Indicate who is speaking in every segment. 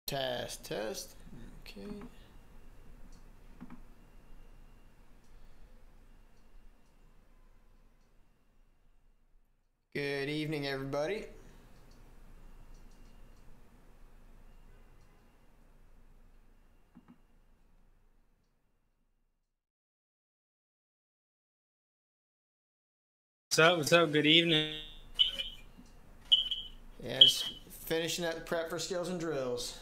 Speaker 1: Test, test. Okay. Good evening, everybody.
Speaker 2: What's up? What's up? Good evening.
Speaker 1: Yeah, just finishing up the prep for skills and drills.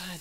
Speaker 1: God.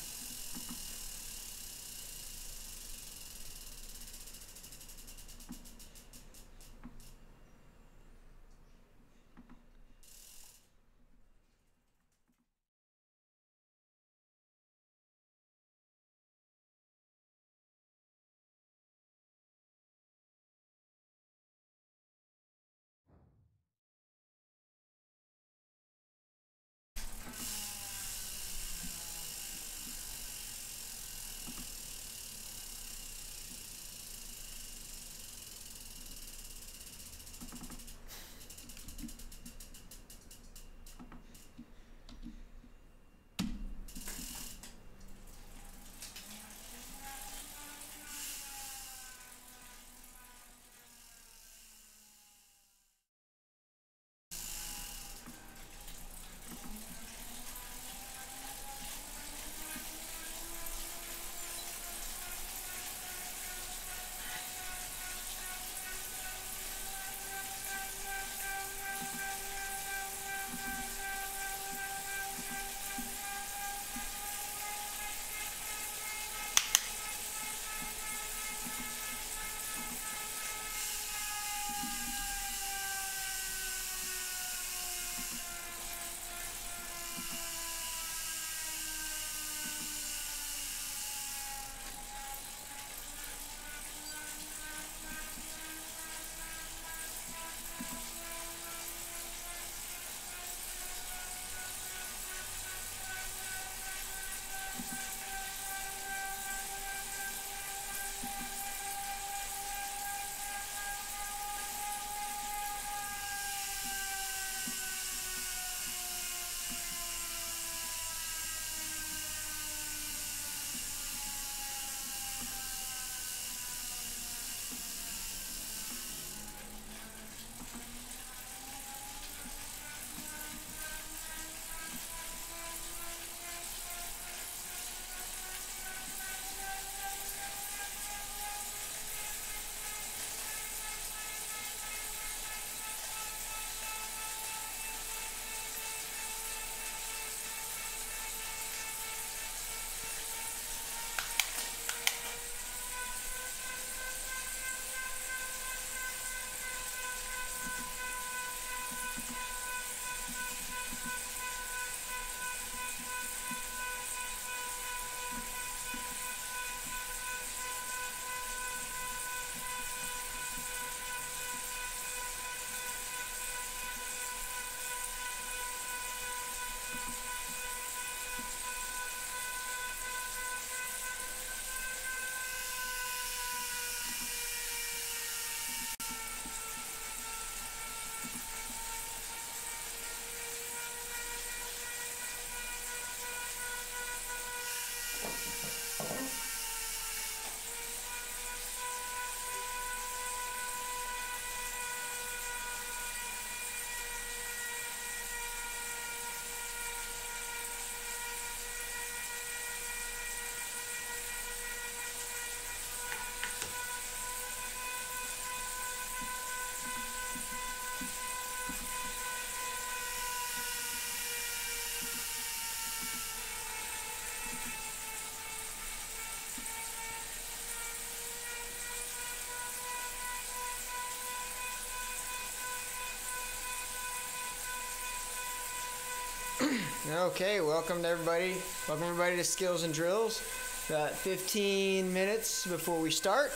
Speaker 1: Okay, welcome everybody to Skills and Drills. About 15 minutes before we start.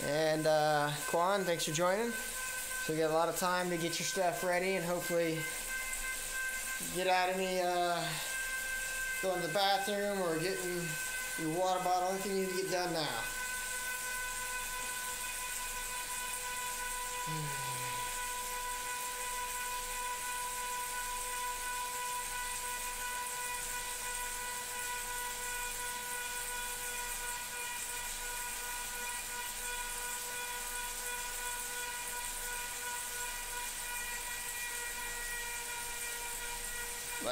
Speaker 1: And Quan, thanks for joining. So you got a lot of time to get your stuff ready and hopefully get out of any going to the bathroom or getting your water bottle. Anything you need to get done now.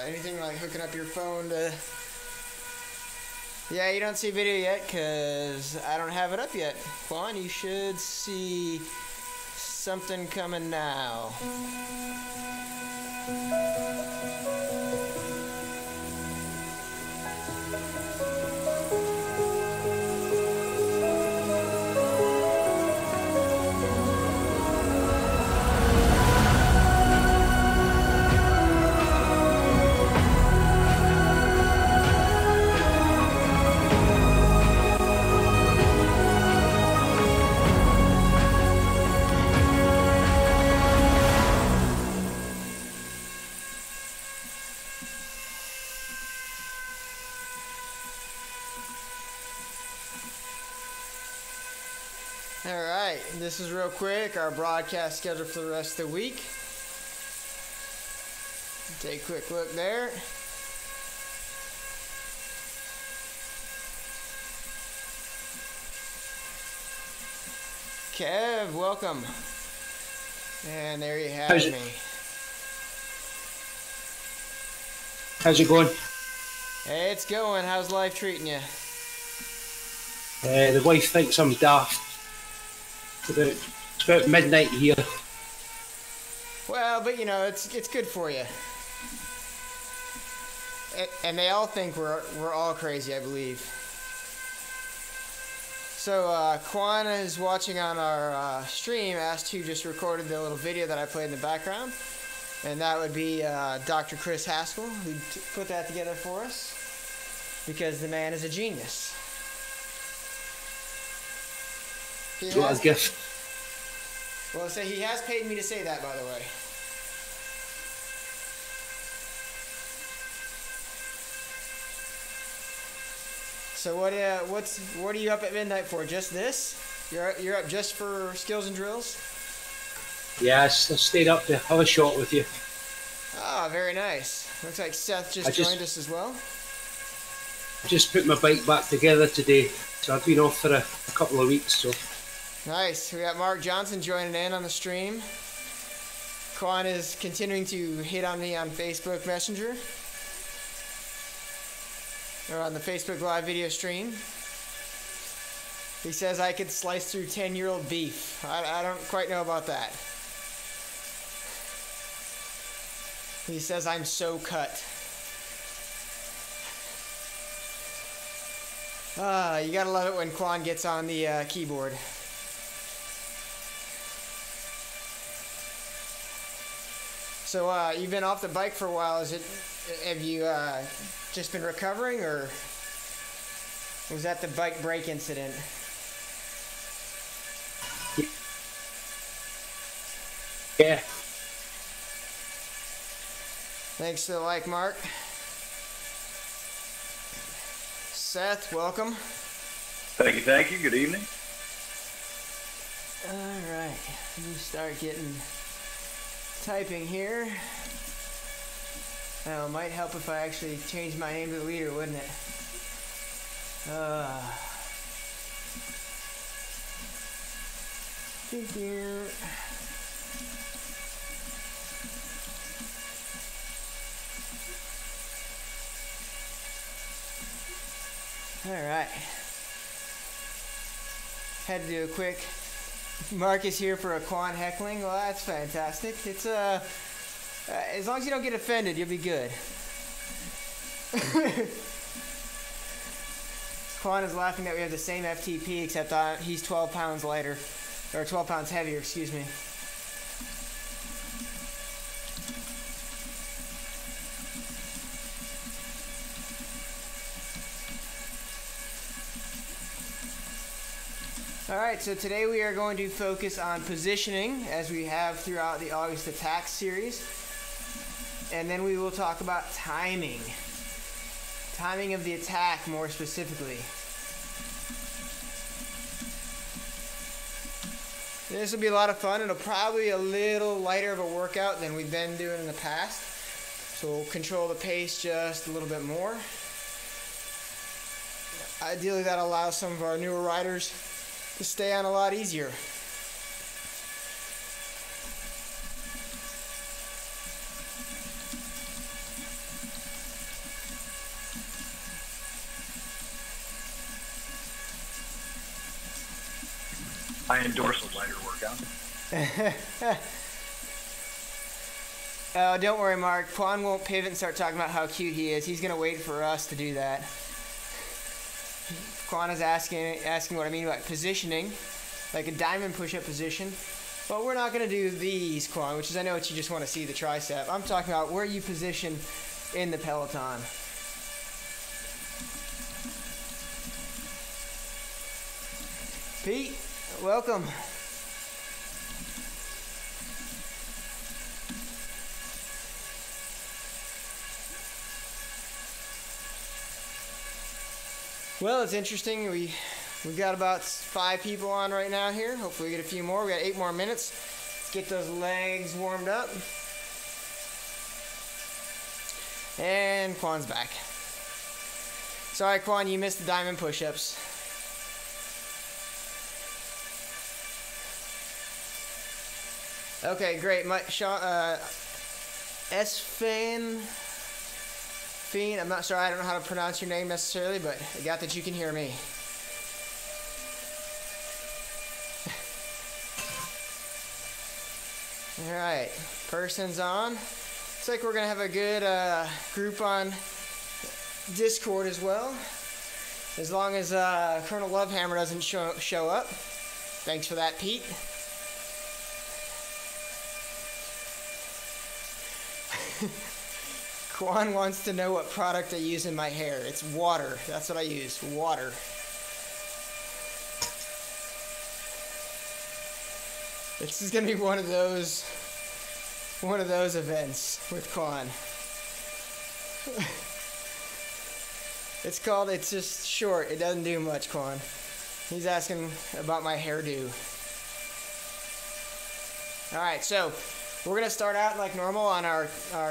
Speaker 1: Anything like hooking up your phone to... Yeah, you don't see video yet because I don't have it up yet. Quan, you should see something coming now. Alright, this is real quick, our broadcast schedule for the rest of the week. Take a quick look there. Kev, welcome. And there you have me.
Speaker 3: How's it going?
Speaker 1: Hey, it's going. How's life treating you?
Speaker 3: The wife thinks I'm daft. It's about midnight here.
Speaker 1: Well, but you know, it's good for you. And they all think we're all crazy, I believe. So Quan is watching on our stream. Asked who just recorded the little video that I played in the background, and that would be Dr. Chris Haskell, who put that together for us, because the man is a genius.
Speaker 3: What a gift.
Speaker 1: Well, so he has paid me to say that, by the way. So what are you up at midnight for? Just this? You're up just for Skills and Drills?
Speaker 3: Yes, I stayed up to have a shot with you.
Speaker 1: Ah, very nice. Looks like Seth just joined us as well.
Speaker 3: I just put my bike back together today, so I've been off for a couple of weeks. So
Speaker 1: nice. We got Mark Johnson joining in on the stream. Quan is continuing to hit on me on Facebook Messenger. Or on the Facebook Live video stream. He says I could slice through 10-year-old beef. I don't quite know about that. He says I'm so cut. You gotta love it when Quan gets on the keyboard. So you've been off the bike for a while. Have you just been recovering, or was that the bike break incident?
Speaker 3: yeah.
Speaker 1: Thanks for the like, Mark. Seth, welcome.
Speaker 4: Thank you. Good evening.
Speaker 1: All right, let me start getting typing here. It might help if I actually change my name to the leader, wouldn't it? Uh, All right. Had to do a quick. Mark is here for a Quan heckling. Well, that's fantastic. It's as long as you don't get offended, you'll be good. Quan is laughing that we have the same FTP, except he's 12 pounds lighter, or 12 pounds heavier, excuse me. Alright, so today we are going to focus on positioning, as we have throughout the August Attack series. And then we will talk about timing. Timing of the attack, more specifically. This will be a lot of fun. It'll probably be a little lighter of a workout than we've been doing in the past. So we'll control the pace just a little bit more. Ideally, that allows some of our newer riders to stay on a lot easier.
Speaker 4: I endorse a lighter workout.
Speaker 1: Don't worry, Mark. Quan won't pivot and start talking about how cute he is. He's going to wait for us to do that. Quan is asking what I mean by positioning, like a diamond push-up position. But we're not going to do these, Quan, which is I know what you just want to see, the tricep. I'm talking about where you position in the Peloton. Pete, welcome. Well, it's interesting. We've got about 5 people on right now here. Hopefully we get a few more. We got 8 more minutes. Let's get those legs warmed up. And Quan's back. Sorry, Quan, you missed the diamond push-ups. Okay, great. Fiend, I'm not sure, I don't know how to pronounce your name necessarily, but I got that you can hear me. Alright, person's on. Looks like we're going to have a good group on Discord as well. As long as Colonel Lovehammer doesn't show up. Thanks for that, Pete. Quan wants to know what product I use in my hair. It's water. That's what I use. Water. This is gonna be one of those events with Quan. It's just short. It doesn't do much, Quan. He's asking about my hairdo. Alright, so we're going to start out like normal on our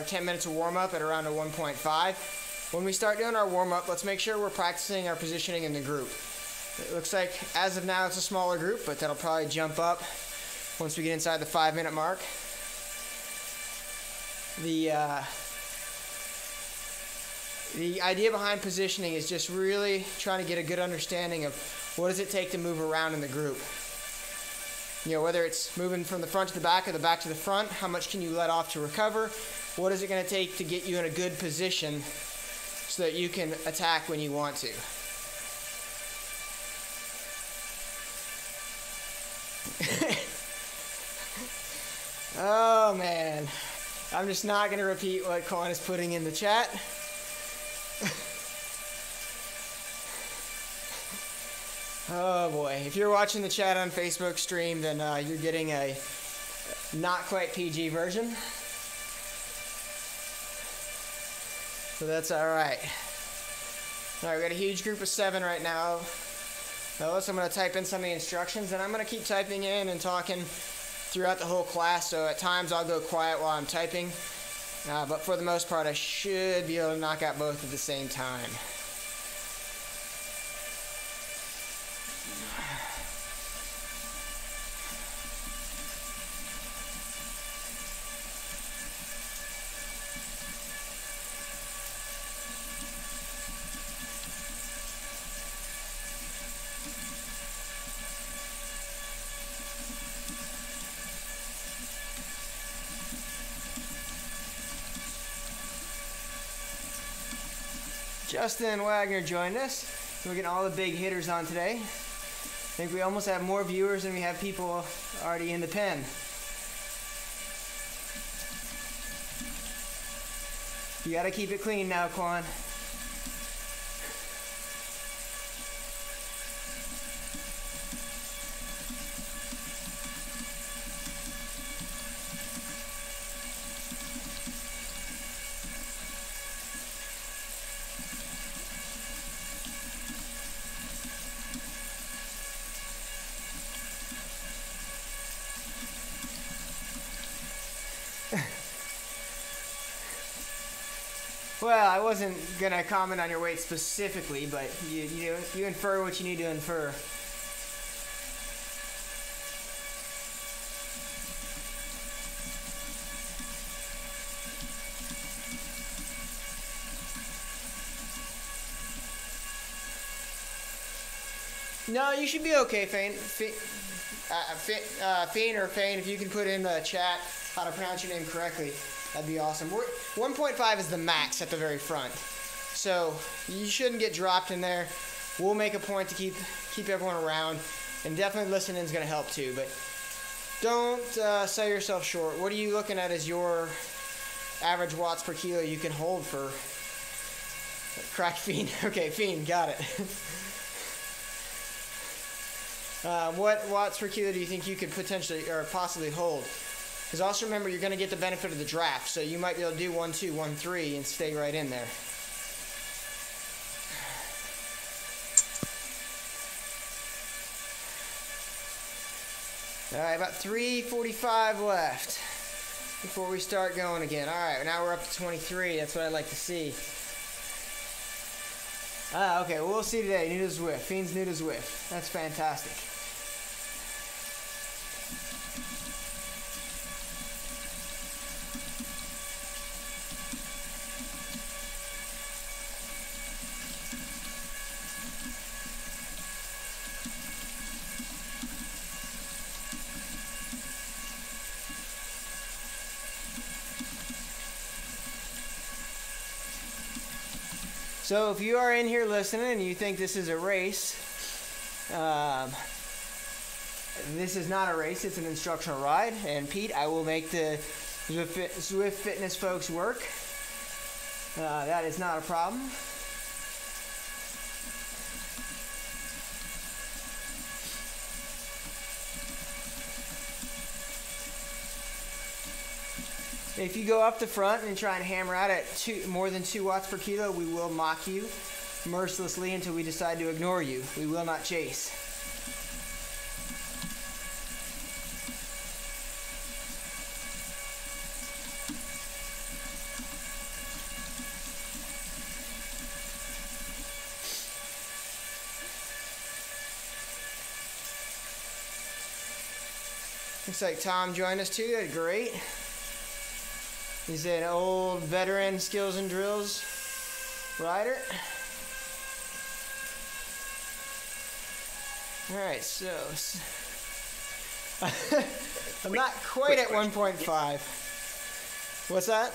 Speaker 1: 10 minutes of warm-up at around a 1.5. When we start doing our warm-up, let's make sure we're practicing our positioning in the group. It looks like, as of now, it's a smaller group, but that'll probably jump up once we get inside the 5-minute mark. The idea behind positioning is just really trying to get a good understanding of what does it take to move around in the group. You know, whether it's moving from the front to the back or the back to the front, how much can you let off to recover? What is it going to take to get you in a good position so that you can attack when you want to? Oh, man. I'm just not going to repeat what Quan is putting in the chat. Oh boy, if you're watching the chat on Facebook stream, then you're getting a not quite PG version. So that's alright. Alright, we got a huge group of 7 right now. Fellas, I'm going to type in some of the instructions, and I'm going to keep typing in and talking throughout the whole class, so at times I'll go quiet while I'm typing. But for the most part, I should be able to knock out both at the same time. Justin Wagner joined us. We're getting all the big hitters on today. I think we almost have more viewers than we have people already in the pen. You gotta keep it clean now, Quan. Well, I wasn't gonna comment on your weight specifically, but you infer what you need to infer. No, you should be okay, Fane. Fane or Fane, if you can put in the chat how to pronounce your name correctly, that'd be awesome. 1.5 is the max at the very front, so you shouldn't get dropped in there. We'll make a point to keep everyone around, and definitely listening is going to help too. But don't sell yourself short. What are you looking at as your average watts per kilo you can hold for? Crack Fiend. Okay, Fiend, got it. What watts per kilo do you think you could potentially or possibly hold? Because also remember, you're going to get the benefit of the draft, so you might be able to do 1, 2, 1, 3 and stay right in there. All right, about 3:45 left before we start going again. All right, now we're up to 23. That's what I'd like to see. Okay, well, we'll see today. New to Zwift. Fiend's new to Zwift. That's fantastic. So if you are in here listening and you think this is a race, this is not a race, it's an instructional ride. And Pete, I will make the Zwift Fitness folks work. That is not a problem. If you go up the front and try and hammer out at more than 2 watts per kilo, we will mock you mercilessly until we decide to ignore you. We will not chase. Looks like Tom joined us too. That's great. He's an old veteran skills and drills rider. All right, so I'm not quite at 1.5. What's that?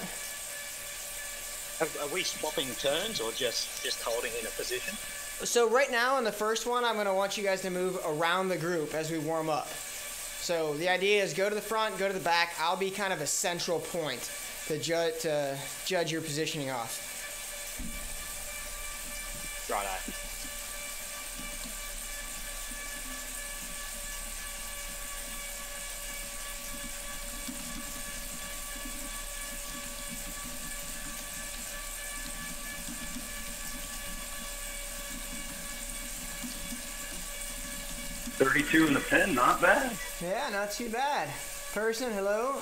Speaker 5: Are we swapping turns or just holding in a position?
Speaker 1: So right now in the first one, I'm going to want you guys to move around the group as we warm up. So the idea is go to the front, go to the back. I'll be kind of a central point to judge your positioning off.
Speaker 5: Righto.
Speaker 4: $32 in the pen, not bad.
Speaker 1: Yeah, not too bad. Person, hello.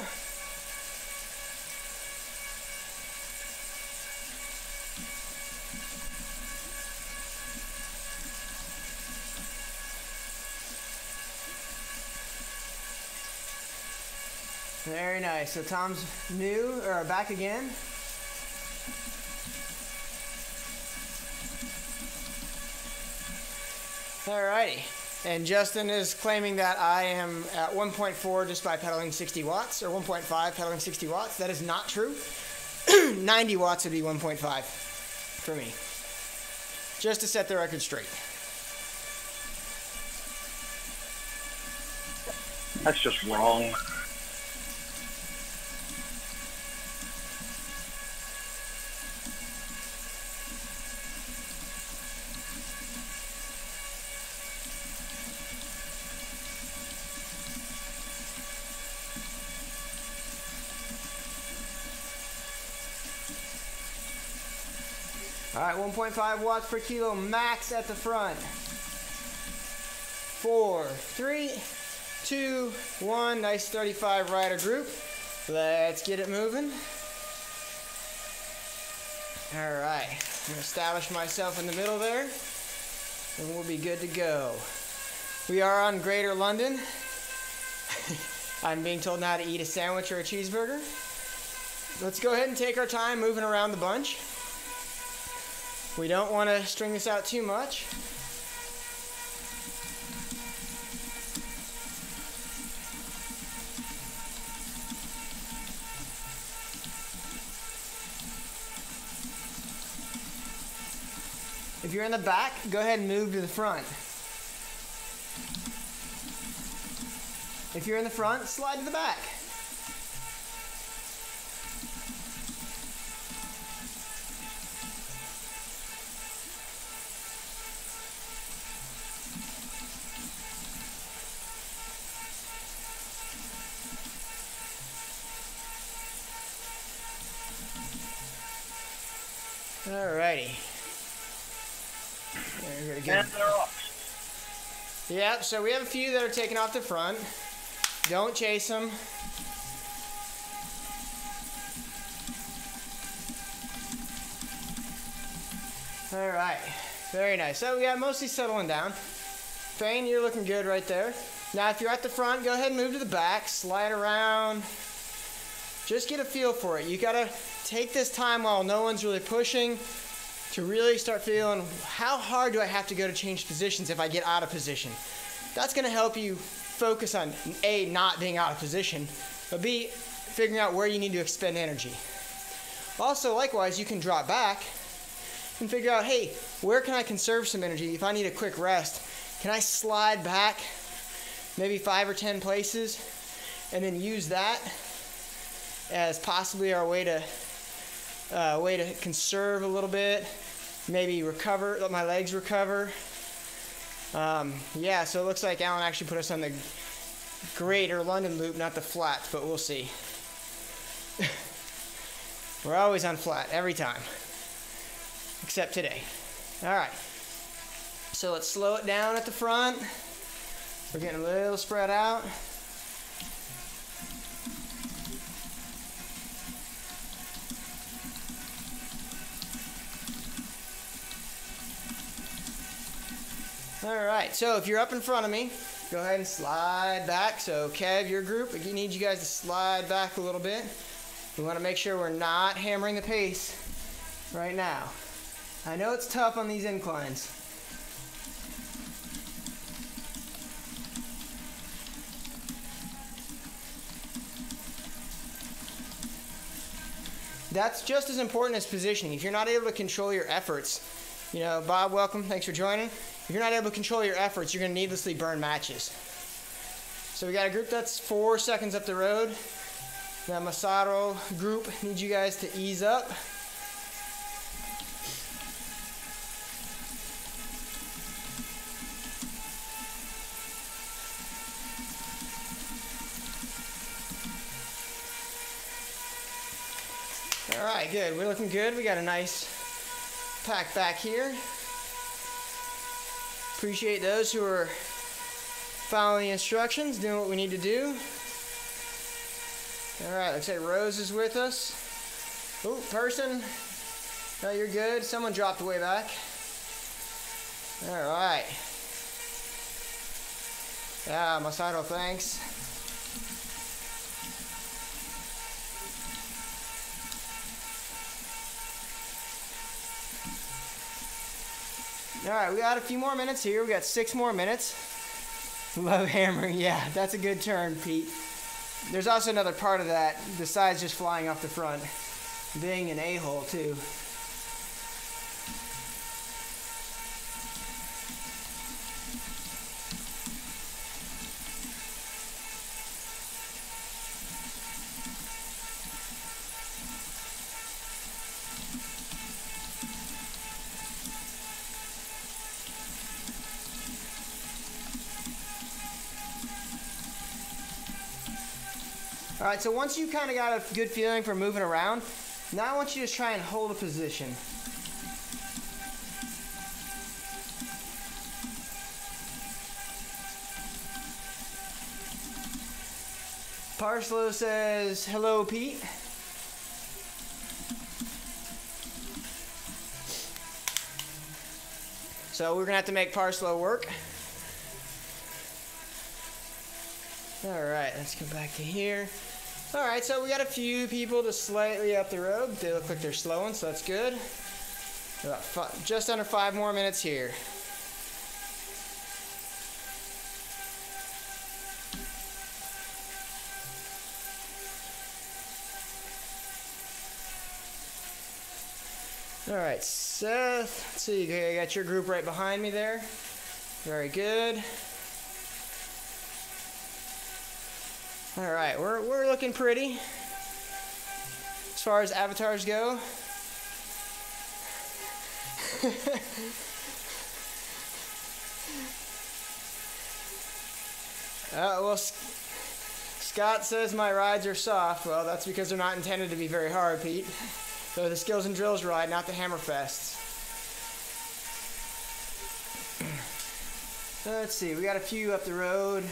Speaker 1: Very nice. So Tom's new, or back again. Alrighty. And Justin is claiming that I am at 1.4 just by pedaling 60 watts, or 1.5 pedaling 60 watts. That is not true. 90 watts would be 1.5 for me. Just to set the record straight.
Speaker 4: That's just wrong.
Speaker 1: All right, 1.5 watts per kilo max at the front. 4, 3, 2, 1. Nice 35 rider group. Let's get it moving. All right, I'm gonna establish myself in the middle there, and we'll be good to go. We are on Greater London. I'm being told now to eat a sandwich or a cheeseburger. Let's go ahead and take our time moving around the bunch. We don't want to string this out too much. If you're in the back, go ahead and move to the front. If you're in the front, slide to the back. Alrighty.
Speaker 4: And they're off.
Speaker 1: Yep, so we have a few that are taking off the front. Don't chase them. Alright, very nice. So we got mostly settling down. Fane, you're looking good right there. Now if you're at the front, go ahead and move to the back, slide around. Just get a feel for it. You gotta take this time while no one's really pushing to really start feeling how hard do I have to go to change positions if I get out of position. That's gonna help you focus on A, not being out of position, but B, figuring out where you need to expend energy. Also, likewise, you can drop back and figure out, hey, where can I conserve some energy? If I need a quick rest, can I slide back maybe 5 or 10 places and then use that as possibly our way to conserve a little bit, maybe recover, let my legs recover. Yeah, so it looks like Alan actually put us on the Greater London loop, not the flats, but we'll see. We're always on flat, every time. Except today. Alright. So let's slow it down at the front. We're getting a little spread out. Alright, so if you're up in front of me, go ahead and slide back. So Kev, your group, I need you guys to slide back a little bit. We want to make sure we're not hammering the pace right now. I know it's tough on these inclines. That's just as important as positioning. If you're not able to control your efforts, you know, Bob, welcome, thanks for joining. If you're not able to control your efforts, you're going to needlessly burn matches. So we got a group that's 4 seconds up the road. That Masato group needs you guys to ease up. All right, good. We're looking good. We got a nice pack back here. Appreciate those who are following the instructions, doing what we need to do. All right, looks like Rose is with us. Oh, person. No, you're good. Someone dropped way back. All right. Yeah, Masato, thanks. All right, we got a few more minutes here. We got 6 more minutes. Love hammering. Yeah, that's a good turn, Pete. There's also another part of that, besides just flying off the front. Being an a-hole, too. All right, so once you kind of got a good feeling for moving around, now I want you to try and hold a position. Parslow says, hello, Pete. So we're gonna have to make Parslow work. All right, let's go back to here. All right, so we got a few people just slightly up the road. They look like they're slowing, so that's good. About just under 5 more minutes here. All right, Seth, let's see, I got your group right behind me there. Very good. All right, we're looking pretty as far as avatars go. Well, Scott says my rides are soft. Well, that's because they're not intended to be very hard, Pete. So the Skills and Drills ride, not the Hammerfests. Let's see, we got a few up the road.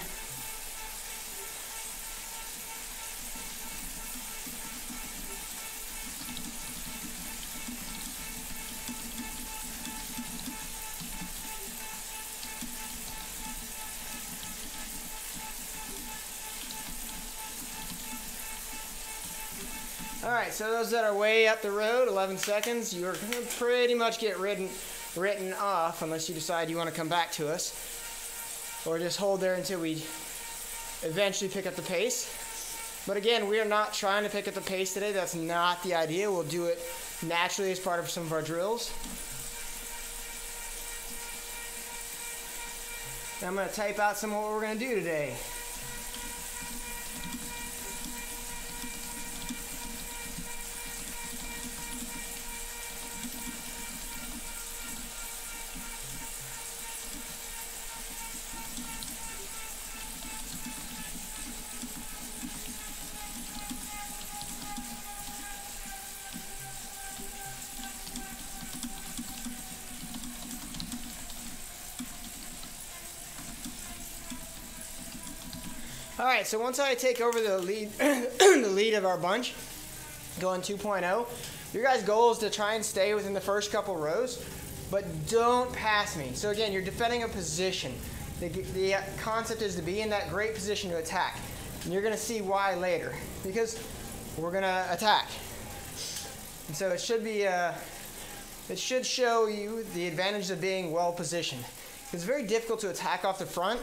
Speaker 1: All right, so those that are way up the road, 11 seconds, you're going to pretty much get written off unless you decide you want to come back to us. Or just hold there until we eventually pick up the pace. But again, we are not trying to pick up the pace today. That's not the idea. We'll do it naturally as part of some of our drills. Now I'm going to type out some of what we're going to do today. All right, so once I take over the lead, the lead of our bunch, going 2.0, your guys' goal is to try and stay within the first couple rows, but don't pass me. So again, you're defending a position. The concept is to be in that great position to attack. And you're gonna see why later, because we're gonna attack. And so it should be, it should show you the advantage of being well positioned. It's very difficult to attack off the front.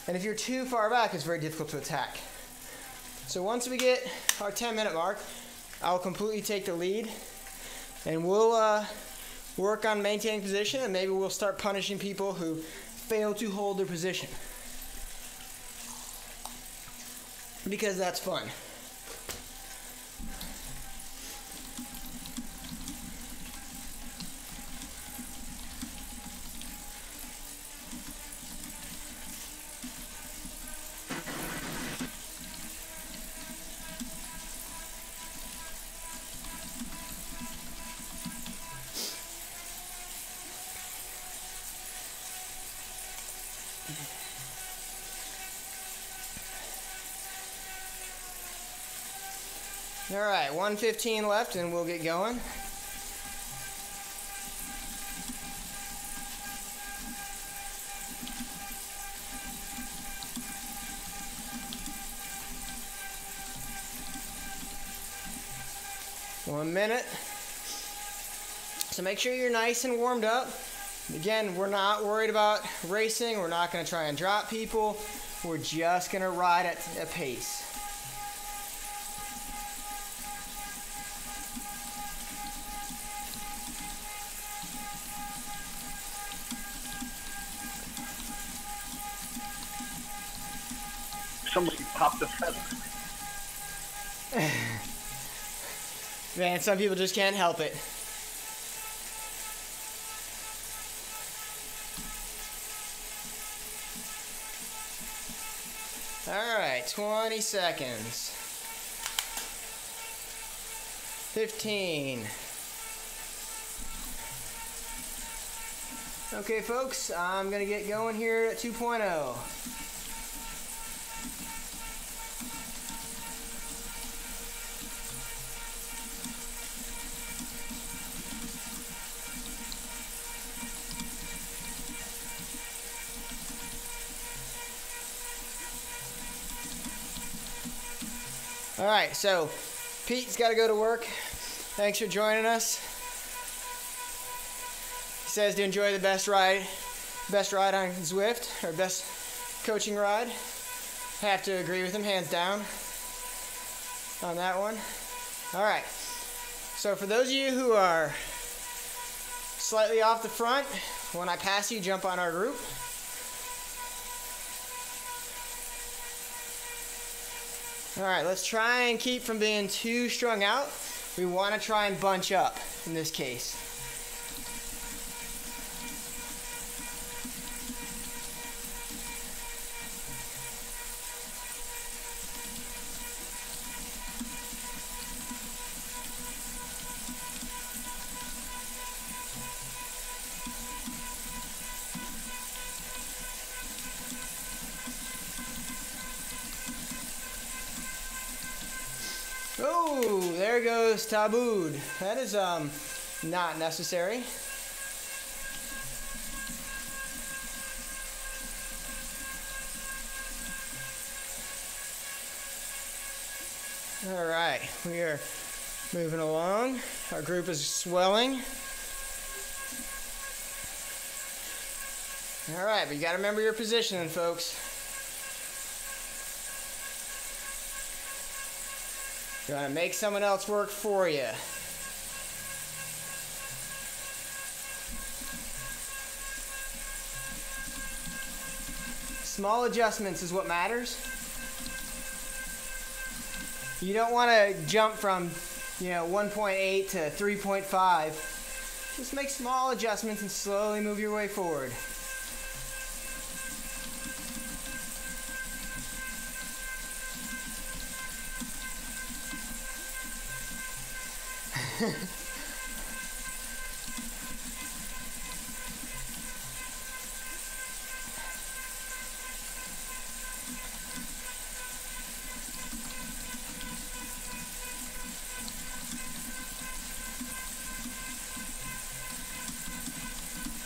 Speaker 1: And if you're too far back, it's very difficult to attack. So once we get our 10-minute mark, I'll completely take the lead, and we'll work on maintaining position, and maybe we'll start punishing people who fail to hold their position. Because that's fun. All right, 1:15 left and we'll get going. One minute. So make sure you're nice and warmed up. Again, we're not worried about racing. We're not going to try and drop people. We're just going to ride at a pace.
Speaker 4: Somebody popped a feather.
Speaker 1: Man, some people just can't help it. All right, 20 seconds. 15. Okay, folks, I'm going to get going here at 2.0. All right, so Pete's got to go to work. Thanks for joining us. He says to enjoy the best ride on Zwift, or best coaching ride. Have to agree with him, hands down, on that one. All right, so for those of you who are slightly off the front, when I pass you, jump on our group. All right, let's try and keep from being too strung out. We want to try and bunch up in this case. Oh, there goes tabooed. That is not necessary. All right, we are moving along. Our group is swelling. All right, but you got to remember your positioning, folks. You want to make someone else work for you. Small adjustments is what matters. You don't want to jump from, 1.8 to 3.5. Just make small adjustments and slowly move your way forward.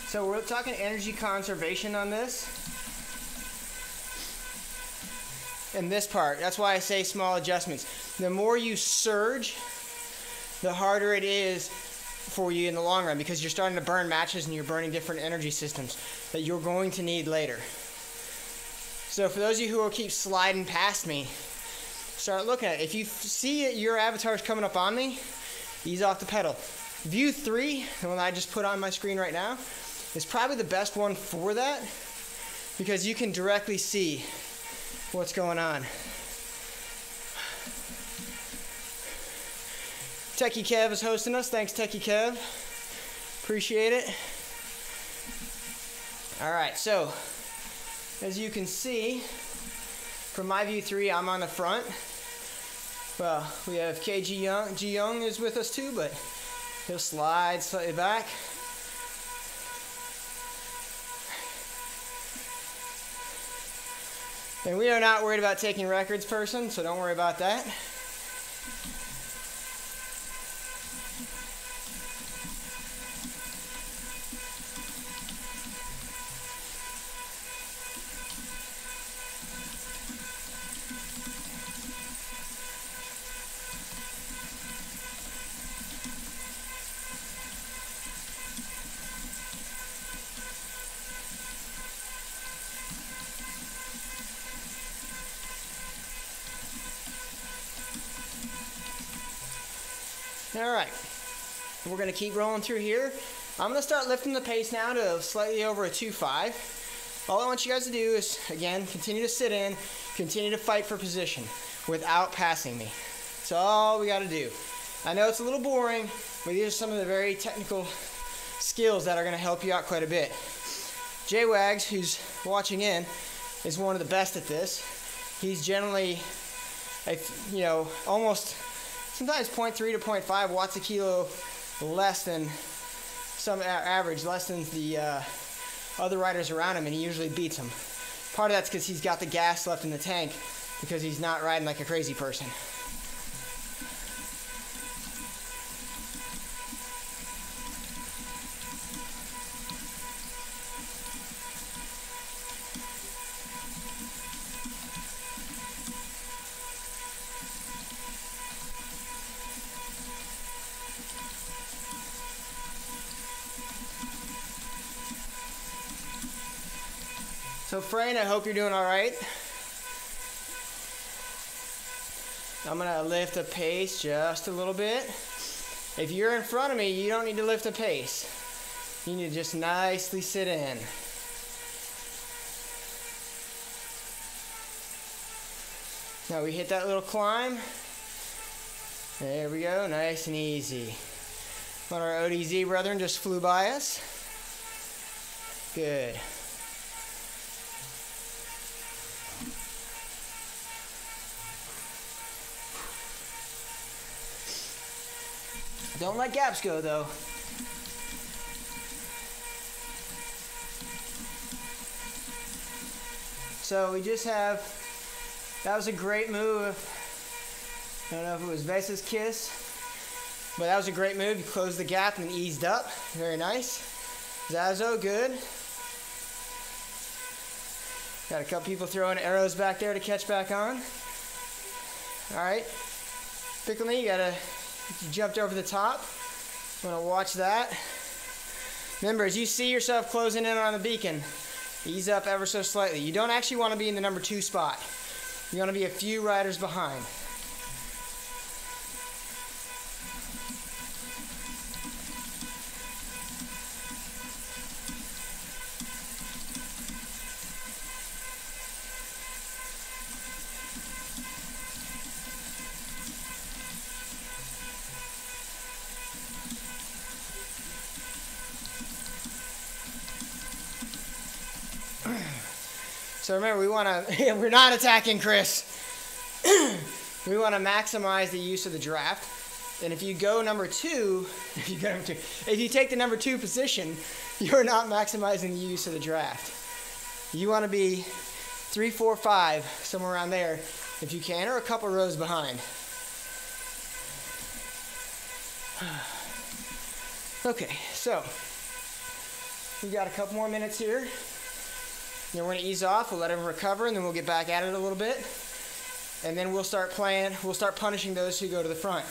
Speaker 1: So we're talking energy conservation on this. In this part, that's why I say small adjustments. The more you surge, the harder it is for you in the long run, because you're starting to burn matches and you're burning different energy systems that you're going to need later. So for those of you who will keep sliding past me, start looking at it. If you see your avatar's coming up on me, ease off the pedal. View 3, the one I just put on my screen right now, is probably the best one for that, because you can directly see what's going on. Techie Kev is hosting us. Thanks, Techie Kev. Appreciate it. All right, so as you can see, from my view 3, I'm on the front. Well, we have KG Young. G Young is with us too, but he'll slide slightly back. And we are not worried about taking records, person, so don't worry about that. All right. We're going to keep rolling through here. I'm going to start lifting the pace now to slightly over a 2.5. All I want you guys to do is, again, continue to sit in, continue to fight for position without passing me. That's all we got to do. I know it's a little boring, but these are some of the very technical skills that are going to help you out quite a bit. Jay Wags, who's watching in, is one of the best at this. He's generally, almost sometimes 0.3 to 0.5 watts a kilo less than some average, less than the other riders around him, and he usually beats them. Part of that's because he's got the gas left in the tank because he's not riding like a crazy person. So Frayne, I hope you're doing all right. I'm gonna lift the pace just a little bit. If you're in front of me, you don't need to lift the pace. You need to just nicely sit in. Now we hit that little climb. There we go, nice and easy. One of our ODZ brethren just flew by us. Good. Don't let gaps go, though. So we just have, that was a great move. I don't know if it was Vesa's kiss, but that was a great move. You closed the gap and eased up. Very nice. Zazo, good. Got a couple people throwing arrows back there to catch back on. All right. Pickle-me, you jumped over the top. I'm gonna watch that. Remember, as you see yourself closing in on the beacon, ease up ever so slightly. You don't actually want to be in the number 2 spot. You want to be a few riders behind. So remember, we want to, we're not attacking Chris. We want to maximize the use of the draft. And if you go number 2, if you take the number 2 position, you're not maximizing the use of the draft. You want to be 3, 4, 5, somewhere around there, if you can, or a couple rows behind. Okay, so we got a couple more minutes here. Then we're going to ease off, we'll let him recover, and then we'll get back at it a little bit. And then we'll start punishing those who go to the front.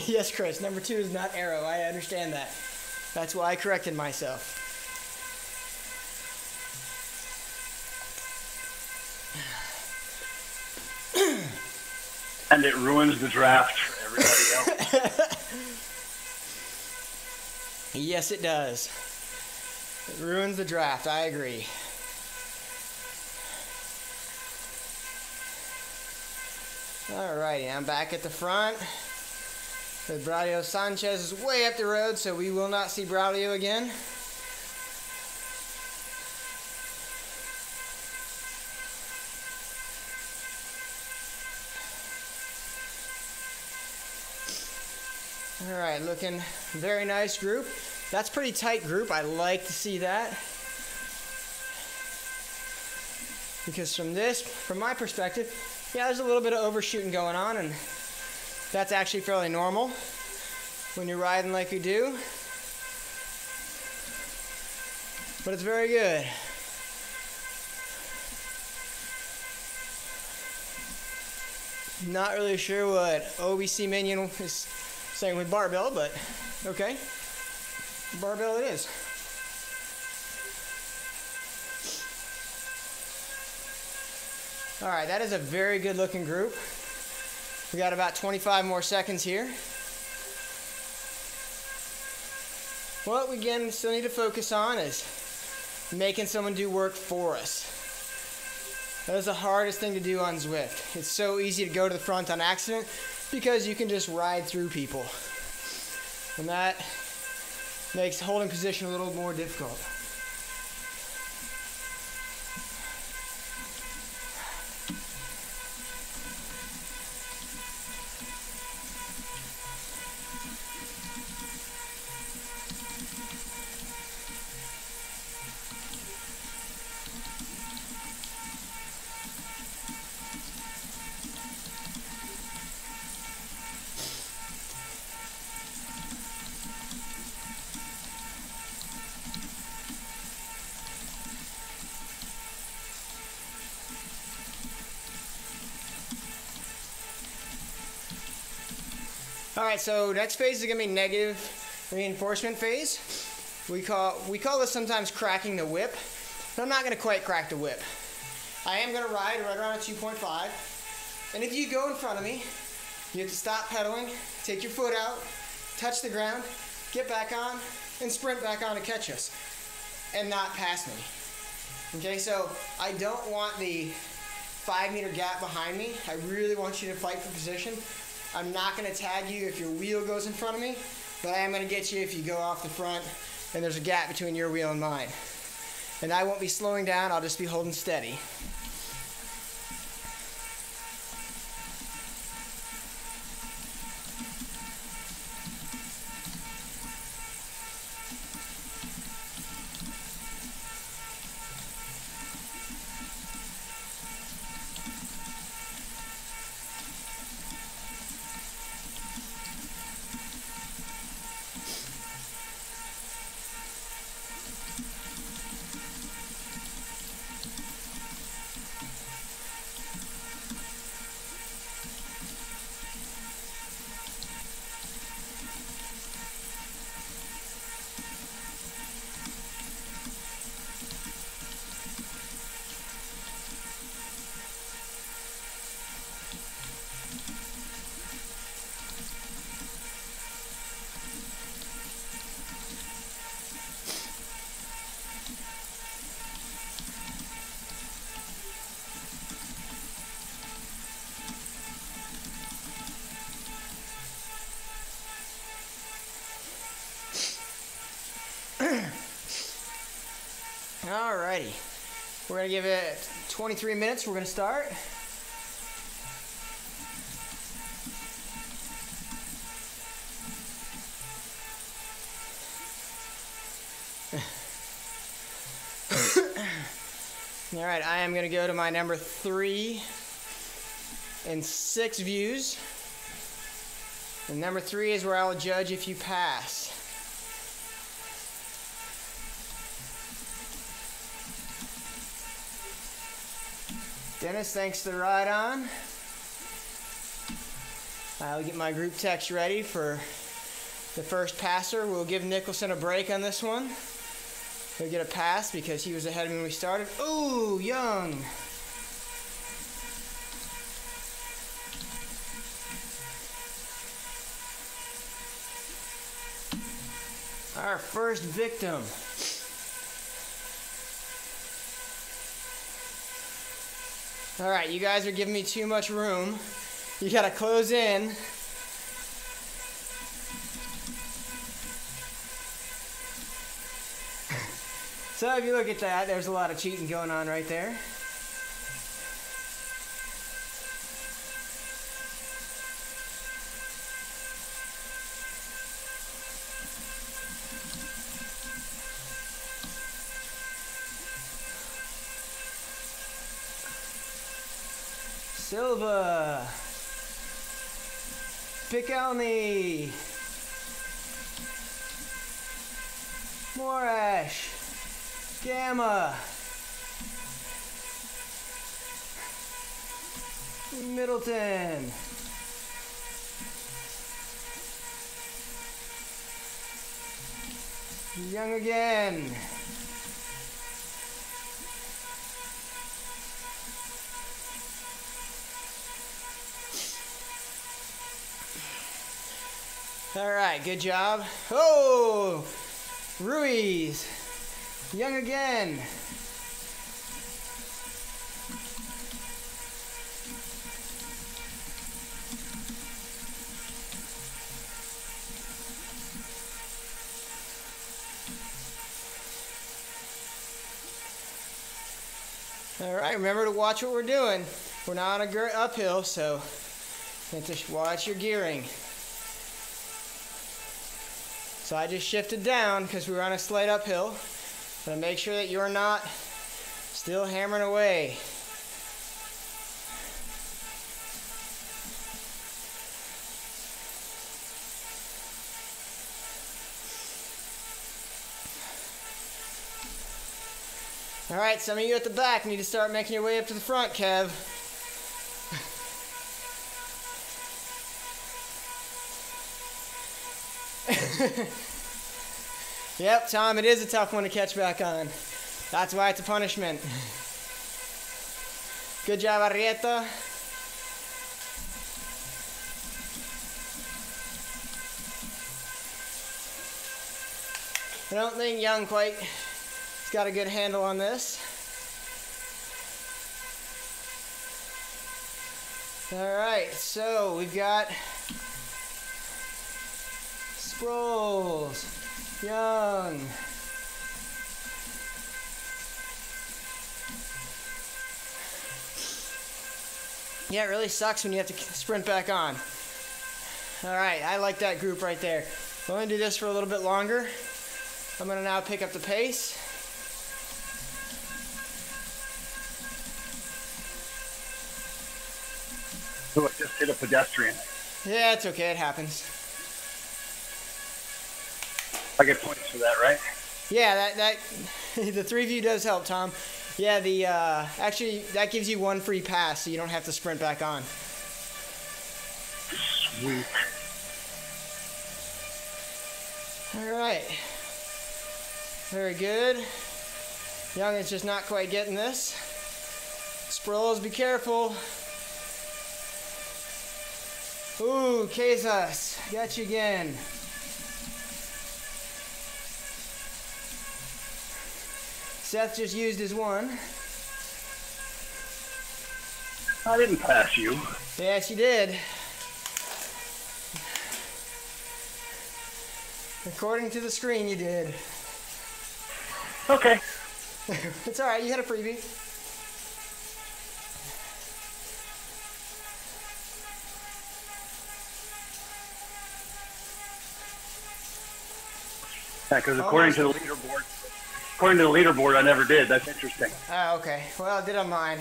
Speaker 1: Yes, Chris, number 2 is not arrow. I understand that. That's why I corrected myself.
Speaker 4: And it ruins the draft for everybody else.
Speaker 1: Yes, it does. It ruins the draft. I agree. Alrighty, I'm back at the front. The Braulio Sanchez is way up the road, so we will not see Braulio again. All right, looking very nice group. That's pretty tight group. I like to see that. Because from my perspective, yeah, there's a little bit of overshooting going on, and that's actually fairly normal when you're riding like you do. But it's very good. Not really sure what OBC minion is saying with barbell, but okay. Barbell it is. All right, that is a very good looking group. We got about 25 more seconds here. What we again still need to focus on is making someone do work for us. That is the hardest thing to do on Zwift. It's so easy to go to the front on accident because you can just ride through people. And that makes holding position a little more difficult. Alright, so next phase is going to be negative reinforcement phase. We call this sometimes cracking the whip, but I'm not going to quite crack the whip. I am going to ride right around a 2.5, and if you go in front of me, you have to stop pedaling, take your foot out, touch the ground, get back on, and sprint back on to catch us, and not pass me. Okay, so I don't want the 5-meter gap behind me. I really want you to fight for position. I'm not going to tag you if your wheel goes in front of me, but I am going to get you if you go off the front and there's a gap between your wheel and mine. And I won't be slowing down, I'll just be holding steady. Alrighty, we're going to give it 23 minutes, we're going to start. Alright, I am going to go to my number 3 and 6 views. And number 3 is where I will judge if you pass. Dennis, thanks for the ride on. I'll get my group text ready for the first passer. We'll give Nicholson a break on this one. He'll get a pass because he was ahead of me when we started. Ooh, Young. Our first victim. All right, you guys are giving me too much room. You gotta close in. So if you look at that, there's a lot of cheating going on right there. Silva, Picalny, Morash, Gamma, Middleton. Young again. All right, good job. Oh, Ruiz. Young again. All right, remember to watch what we're doing. We're not on a uphill, so you have to watch your gearing. So I just shifted down because we were on a slight uphill. But make sure that you're not still hammering away. All right, some of you at the back need to start making your way up to the front, Kev. Yep, Tom, it is a tough one to catch back on. That's why it's a punishment. Good job, Arrieta. I don't think Young quite has got a good handle on this. All right, so we've got Sproles, Young. Yeah, it really sucks when you have to sprint back on. All right, I like that group right there. We're going to do this for a little bit longer. I'm going to now pick up the pace.
Speaker 4: So it just hit a pedestrian.
Speaker 1: Yeah, it's okay. It happens.
Speaker 4: I get points for that, right?
Speaker 1: Yeah, that the 3 view does help, Tom. Yeah, the actually that gives you 1 free pass, so you don't have to sprint back on.
Speaker 4: Sweet.
Speaker 1: All right. Very good. Young is just not quite getting this. Sproles, be careful. Ooh, Casas, got you again. Seth just used his 1.
Speaker 4: I didn't pass you.
Speaker 1: Yes, you did. According to the screen, you did.
Speaker 4: Okay.
Speaker 1: It's all right. You had a freebie.
Speaker 4: Yeah, because according to the leaderboard, I never did. That's interesting.
Speaker 1: Oh, okay. Well, I did on mine.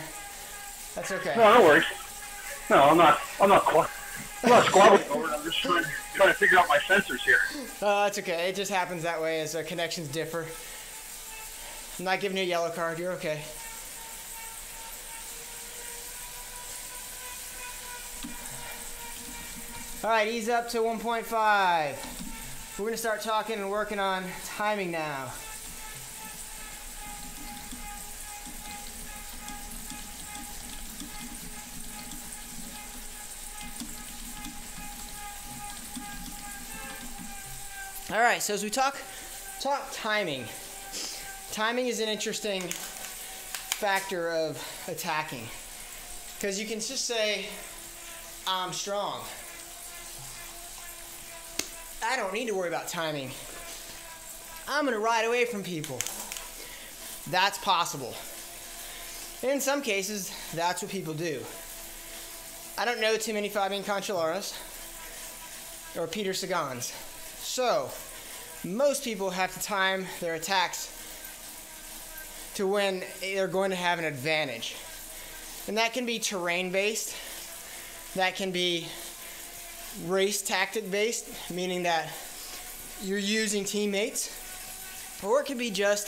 Speaker 1: That's okay.
Speaker 4: No, no worries. No, I'm not squabbling over it. I'm just trying to figure out my sensors here.
Speaker 1: Oh, that's okay. It just happens that way as connections differ. I'm not giving you a yellow card. You're okay. All right, ease up to 1.5. We're going to start talking and working on timing now. All right, so as we talk timing, timing is an interesting factor of attacking, because you can just say, I'm strong. I don't need to worry about timing. I'm going to ride away from people. That's possible. In some cases, that's what people do. I don't know too many Fabian Cancellaras or Peter Sagans. So, most people have to time their attacks to when they're going to have an advantage. And that can be terrain-based. That can be race tactic-based, meaning that you're using teammates. Or it can be just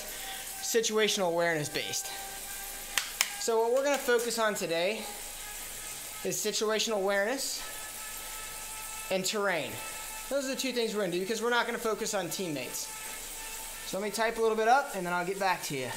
Speaker 1: situational awareness-based. So what we're going to focus on today is situational awareness and terrain. Those are the two things we're going to do because we're not going to focus on teammates. So let me type a little bit up and then I'll get back to you.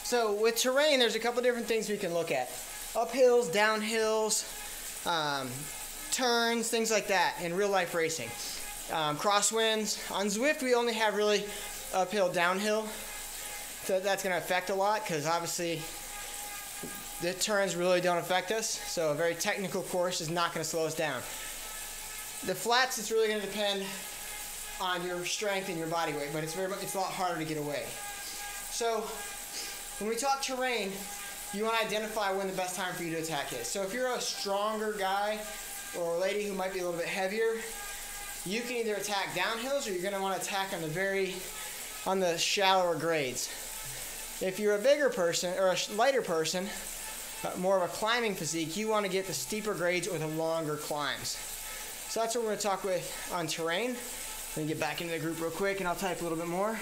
Speaker 1: So with terrain, there's a couple different things we can look at. Uphills, downhills, turns, things like that in real life racing. Crosswinds. On Zwift, we only have really uphill, downhill. So that's going to affect a lot because obviously the turns really don't affect us. So a very technical course is not going to slow us down. The flats, it's really going to depend on your strength and your body weight, but it's a lot harder to get away. So when we talk terrain, you want to identify when the best time for you to attack is. So if you're a stronger guy or a lady who might be a little bit heavier, you can either attack downhills or you're going to want to attack on the shallower grades. If you're a bigger person or a lighter person, more of a climbing physique, you want to get the steeper grades or the longer climbs. So that's what we're going to talk with on terrain. Let me get back into the group real quick and I'll type a little bit more.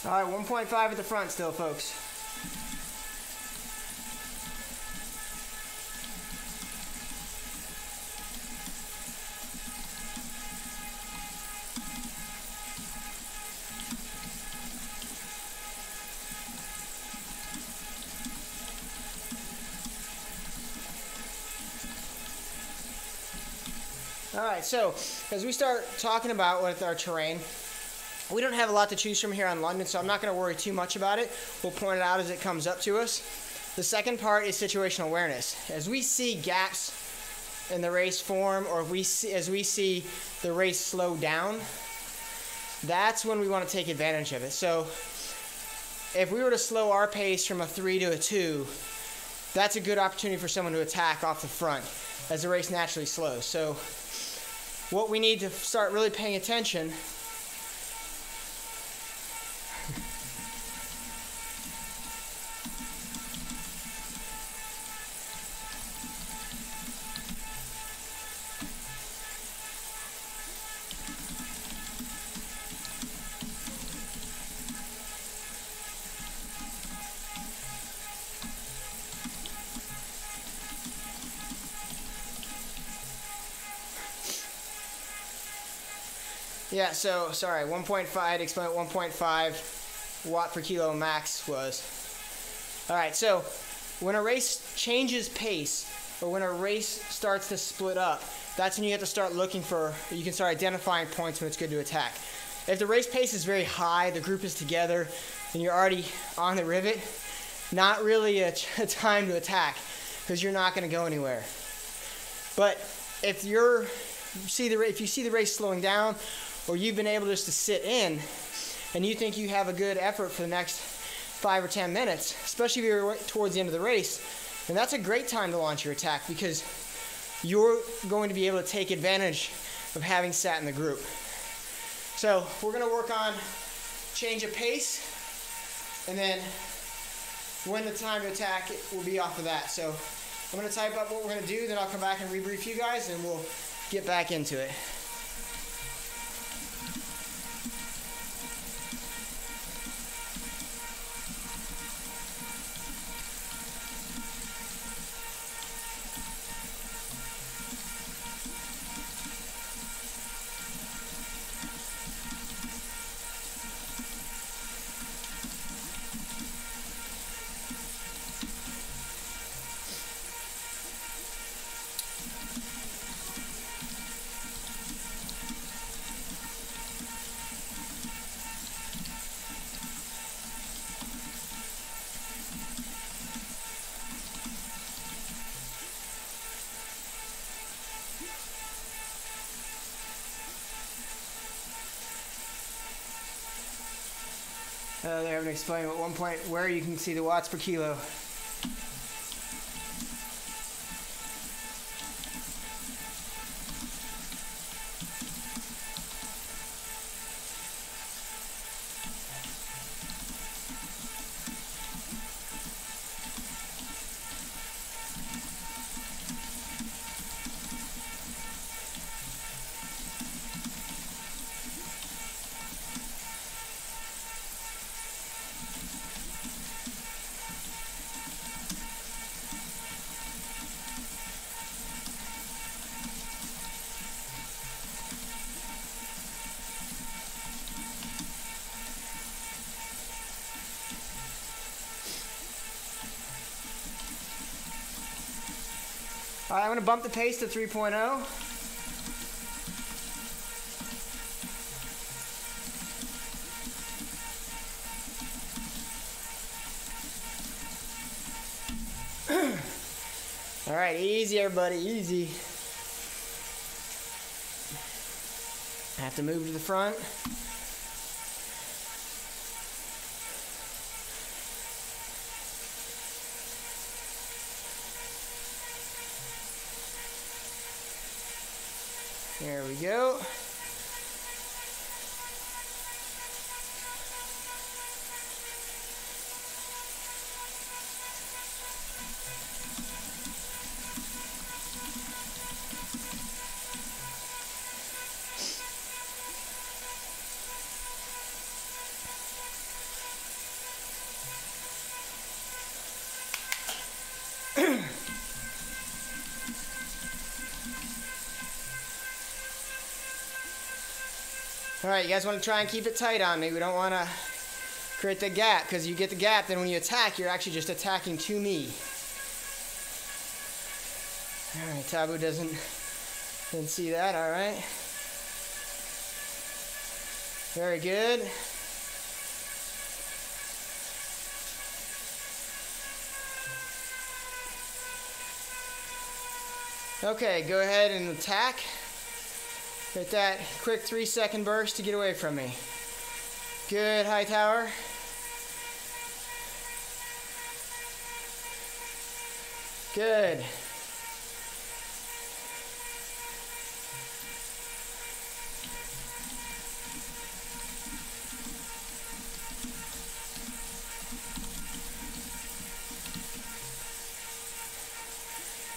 Speaker 1: All right, 1.5 at the front still, folks. All right, so as we start talking about with our terrain, we don't have a lot to choose from here on London, so I'm not going to worry too much about it. We'll point it out as it comes up to us. The second part is situational awareness. As we see gaps in the race form, or as we see the race slow down, that's when we want to take advantage of it. So if we were to slow our pace from a 3 to a 2, that's a good opportunity for someone to attack off the front as the race naturally slows. So what we need to start really paying attention Yeah, so, sorry, 1.5, I'd explain what 1.5 watt per kilo max was. Alright, so when a race changes pace, or when a race starts to split up, that's when you have to start looking for, you can start identifying points when it's good to attack. If the race pace is very high, the group is together, and you're already on the rivet, not really a time to attack, because you're not going to go anywhere. But if you see the race slowing down, or you've been able just to sit in, and you think you have a good effort for the next 5 or 10 minutes, especially if you're towards the end of the race, then that's a great time to launch your attack because you're going to be able to take advantage of having sat in the group. So we're going to work on change of pace, and then when the time to attack will be off of that. So I'm going to type up what we're going to do, then I'll come back and rebrief you guys, and we'll get back into it. They haven't explained at one point where you can see the watts per kilo. All right, I'm going to bump the pace to 3.0. All right, easy, everybody, easy. I have to move to the front. There we go. All right, you guys want to try and keep it tight on me. We don't want to create the gap, because you get the gap, then when you attack, you're actually just attacking to me. All right, Tabu didn't see that. All right. Very good. Okay, go ahead and attack. Get that quick 3-second burst to get away from me. Good, Hightower. Good.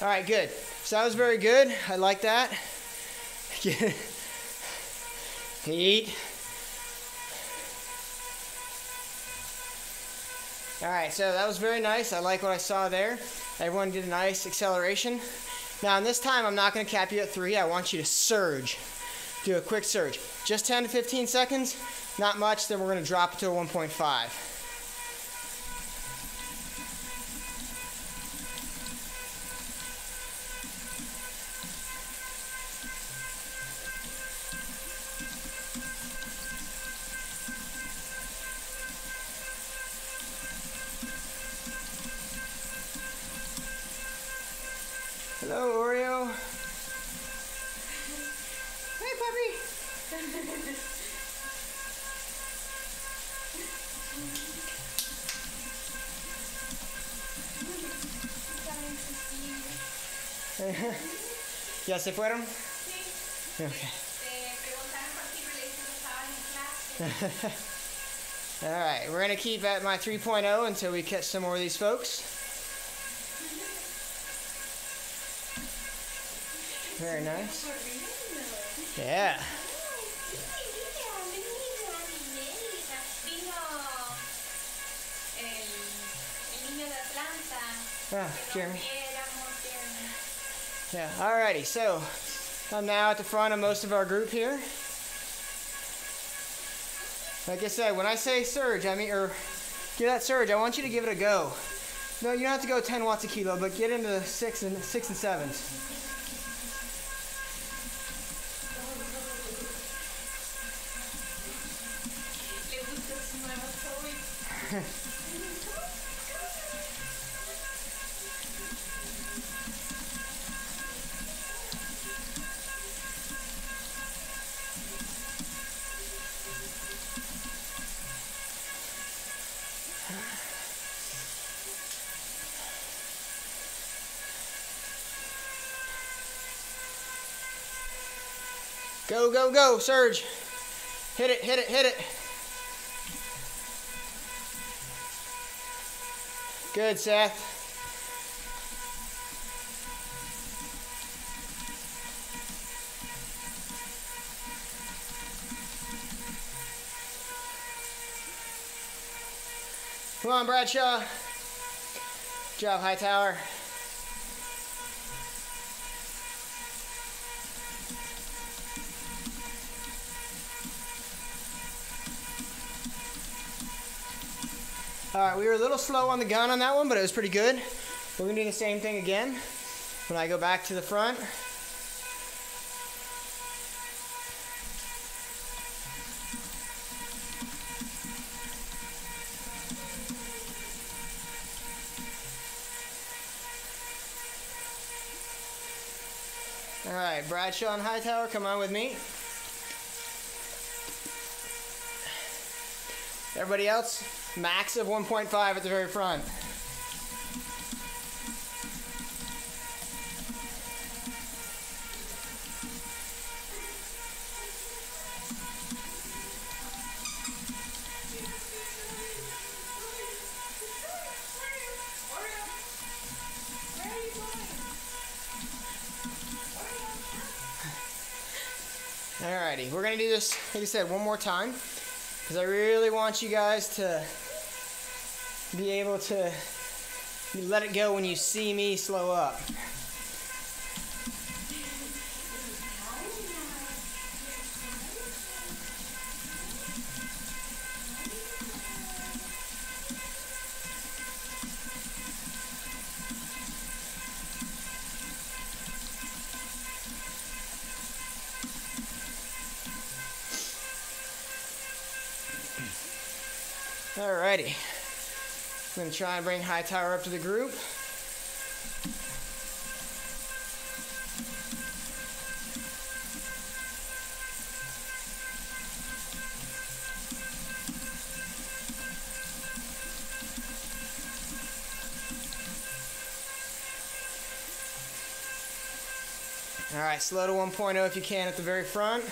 Speaker 1: All right, good. So that was very good. I like that. Heat. All right, so that was very nice. I like what I saw there. Everyone did a nice acceleration. Now, this time, I'm not going to cap you at 3. I want you to surge. Do a quick surge. Just 10 to 15 seconds, not much. Then we're going to drop it to a 1.5. Hello, Oreo. Hey, puppy. ¿Ya se fueron? Sí. Okay. All right, we're gonna keep at my 3.0 until we catch some more of these folks. Very nice. Yeah. Ah, Jeremy. Yeah, alrighty, so I'm now at the front of most of our group here. Like I said, when I say surge, I mean, or give that surge, I want you to give it a go. No, you don't have to go 10 watts a kilo, but get into the 6 and 7s. Go, go, go, Surge. Hit it, hit it, hit it. Good, Seth. Come on, Bradshaw. Good job, Hightower. All right, we were a little slow on the gun on that one, but it was pretty good. We're gonna do the same thing again when I go back to the front. All right, Bradshaw and Hightower, come on with me. Everybody else, max of 1.5 at the very front. Alrighty, we're gonna do this, like I said, one more time, because I really want you guys to be able to let it go when you see me slow up. Alrighty, I'm going to try and bring Hightower up to the group. Alright, slow to 1.0 if you can at the very front.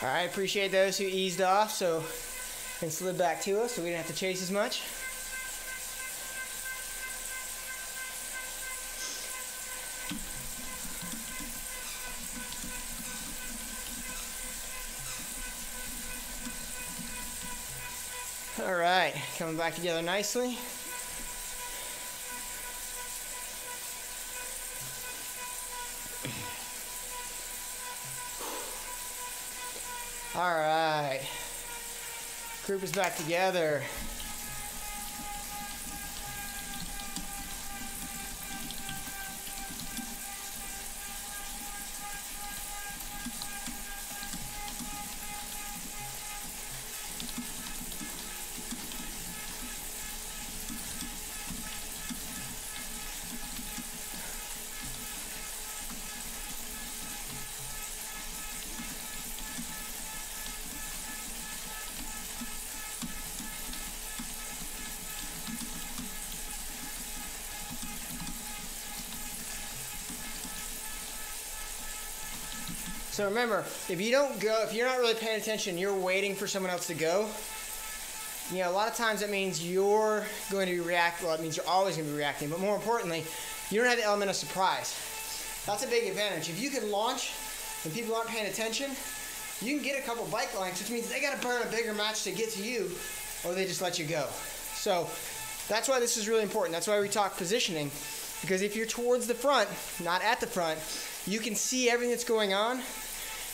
Speaker 1: Alright, appreciate those who eased off and slid back to us so we didn't have to chase as much. Alright, coming back together nicely. Alright, group is back together. So remember, if you don't go, if you're not really paying attention, you're waiting for someone else to go, you know, a lot of times that means you're going to be reacting, well, it means you're always going to be reacting, but more importantly, you don't have the element of surprise. That's a big advantage. If you can launch and people aren't paying attention, you can get a couple bike lengths, which means they got to burn a bigger match to get to you, or they just let you go. So that's why this is really important. That's why we talk positioning, because if you're towards the front, not at the front, you can see everything that's going on,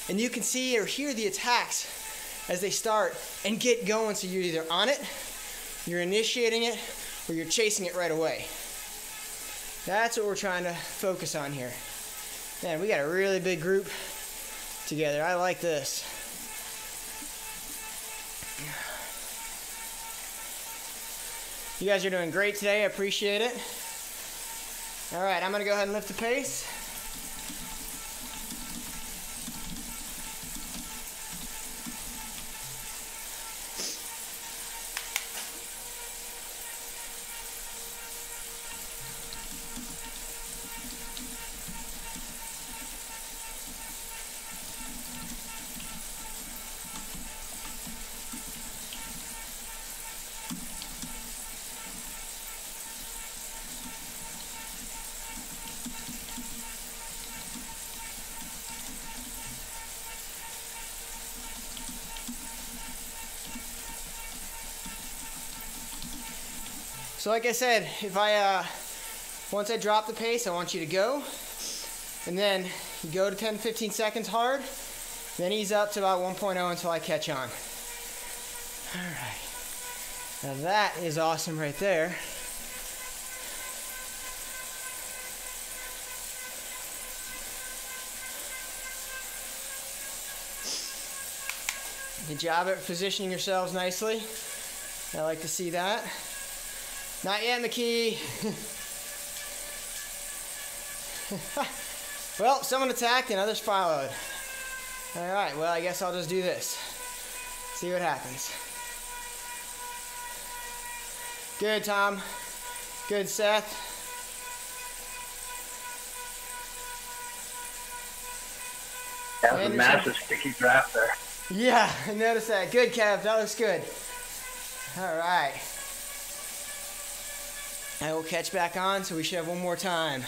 Speaker 1: and you can see or hear the attacks as they start and get going, so you're either on it, you're initiating it, or you're chasing it right away. That's what we're trying to focus on here. Man, we got a really big group together. I like this. You guys are doing great today. I appreciate it. All right, I'm going to go ahead and lift the pace. So like I said, if once I drop the pace, I want you to go, and then you go to 10, 15 seconds hard, then ease up to about 1.0 until I catch on. All right. Now that is awesome right there. Good job at positioning yourselves nicely. I like to see that. Not yet, McKee. Well, someone attacked and others followed. All right, well, I guess I'll just do this. See what happens. Good, Tom. Good, Seth.
Speaker 4: That was a massive sticky draft there.
Speaker 1: Yeah, I noticed that. Good, Kev. That looks good. All right. I will catch back on, so we should have one more time.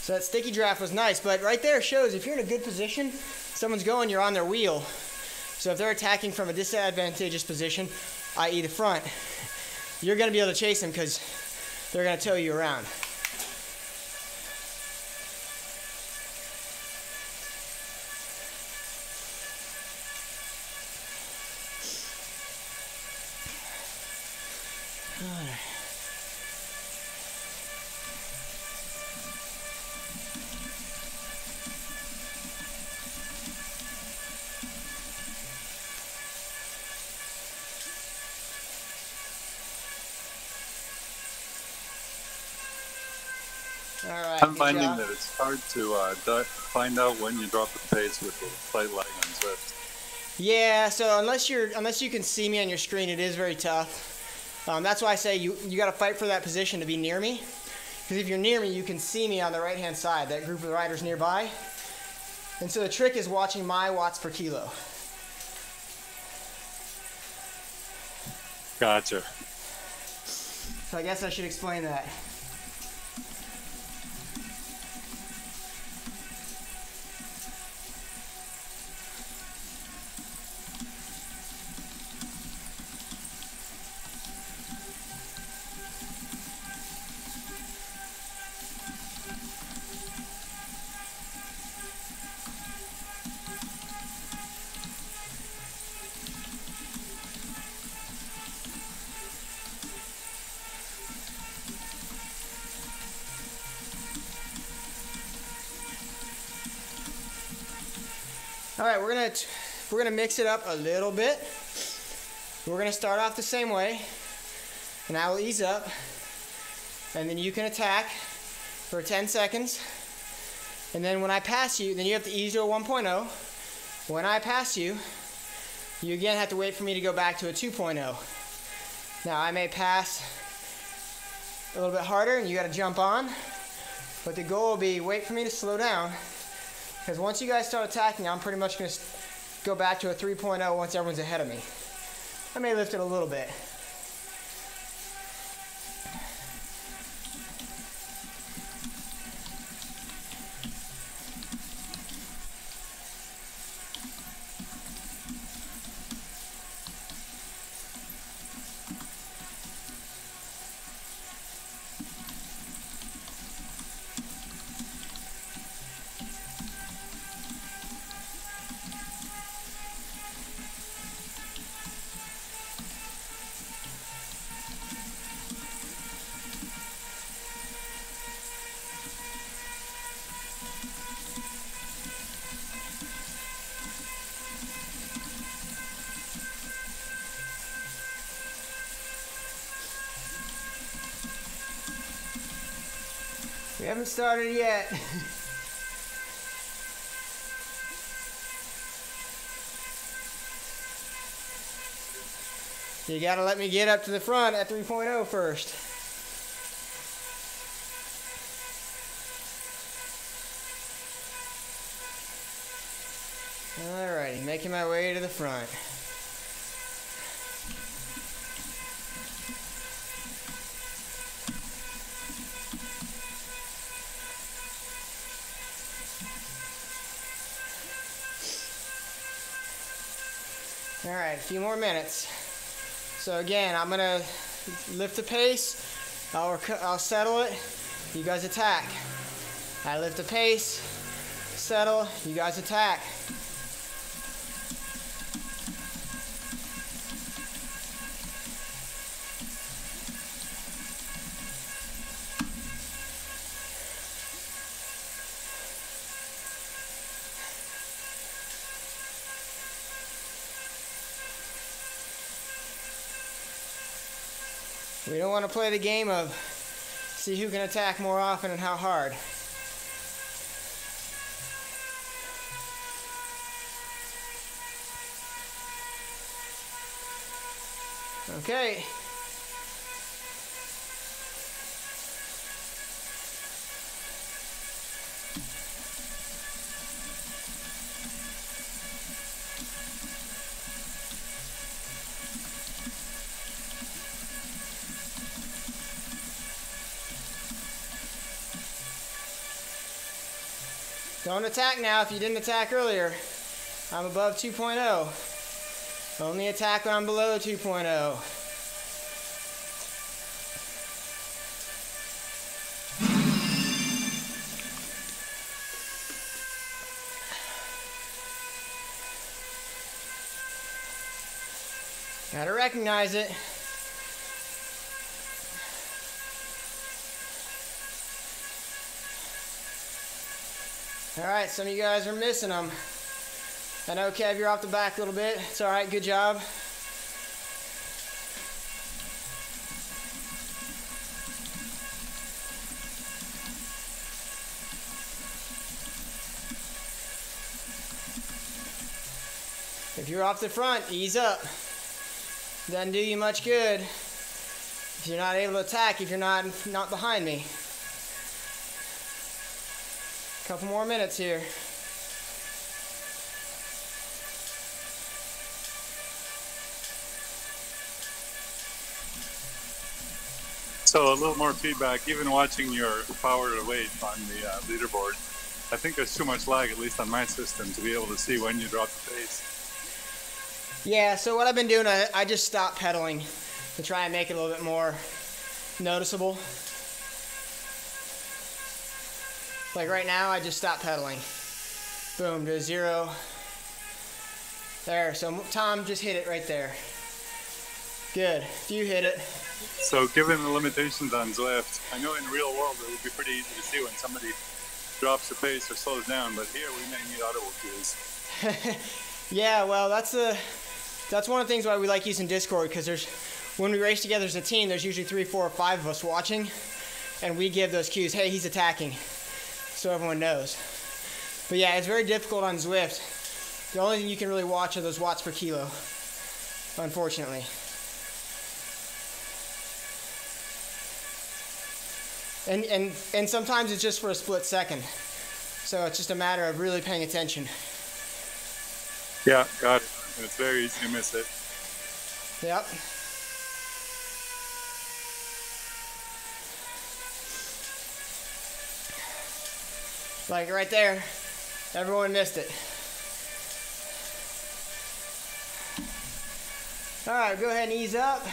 Speaker 1: So that sticky draft was nice, but right there shows if you're in a good position, someone's going, you're on their wheel. So if they're attacking from a disadvantageous position, i.e. the front, you're going to be able to chase them because they're going to tow you around. All right,
Speaker 6: I'm finding that it's hard to find out when you drop the pace with the slight lag on Zwift.
Speaker 1: Yeah, so unless you can see me on your screen, it is very tough. That's why I say you got to fight for that position to be near me. Because if you're near me, you can see me on the right-hand side, that group of riders nearby. And so the trick is watching my watts per kilo.
Speaker 6: Gotcha.
Speaker 1: So I guess I should explain that. All right, we're gonna mix it up a little bit. We're gonna start off the same way, and I will ease up, and then you can attack for 10 seconds, and then when I pass you, then you have to ease to a 1.0. When I pass you, you again have to wait for me to go back to a 2.0. Now I may pass a little bit harder, and you got to jump on, but the goal will be wait for me to slow down. Because once you guys start attacking, I'm pretty much going to go back to a 3.0 once everyone's ahead of me. I may lift it a little bit. We haven't started yet. You gotta let me get up to the front at 3.0 first. Alrighty, making my way to the front. All right, a few more minutes. So again, I'm gonna lift the pace. I'll settle it. You guys attack. I lift the pace, settle. You guys attack. We don't want to play the game of see who can attack more often and how hard. Okay. Don't attack now if you didn't attack earlier. I'm above 2.0. Only attack when I'm below 2.0. Gotta recognize it. All right, some of you guys are missing them. I know, Kev, you're off the back a little bit. It's all right, good job. If you're off the front, ease up. Doesn't do you much good if you're not able to attack, if you're not behind me. Couple more minutes here.
Speaker 6: So a little more feedback, even watching your power to weight on the leaderboard, I think there's too much lag, at least on my system, to be able to see when you drop the pace.
Speaker 1: Yeah, so what I've been doing, I just stopped pedaling to try and make it a little bit more noticeable. Like right now, I just stopped pedaling. Boom, to 0. There, so Tom just hit it right there. Good, if you hit it.
Speaker 6: So given the limitations on Zwift, I know in the real world it would be pretty easy to see when somebody drops the pace or slows down, but here we may need audible cues.
Speaker 1: Yeah, well, that's one of the things why we like using Discord, because when we race together as a team, there's usually 3, 4, or 5 of us watching, and we give those cues, hey, he's attacking, so everyone knows. But yeah, it's very difficult on Zwift. The only thing you can really watch are those watts per kilo, unfortunately. And sometimes it's just for a split second. So it's just a matter of really paying attention.
Speaker 6: Yeah, got it. It's very easy to miss it.
Speaker 1: Yep. Like right there, everyone missed it. All right, go ahead and ease up.